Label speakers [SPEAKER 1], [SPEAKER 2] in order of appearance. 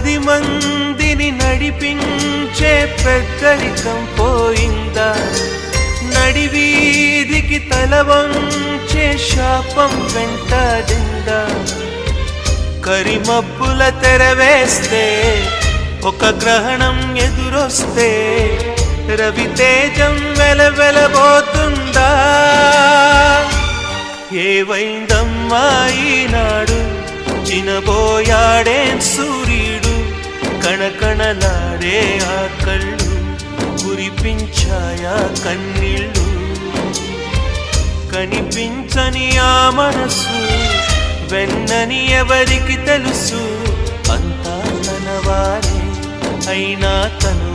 [SPEAKER 1] 10 మందిని నడిపించే పెద్దరికం పోయిందా? నడివీధికి తల వంచే శాపం వెంటాడిందా? కరిమబ్బుల తెరవేస్తే ఒక గ్రహణం ఎదురొస్తే రవితేజం వెలవెలబోతుందా? ఏవైందమ్మా ఈనాడు? చినబోయాడేం సూర్యుడు? కణకణలాడే ఆ కళ్ళు కురిపించాయా కన్నీళ్ళు? కనిపించని ఆ మనసు వెన్నని ఎవరికి తెలుసు? అంతా తన వారే అయినా తను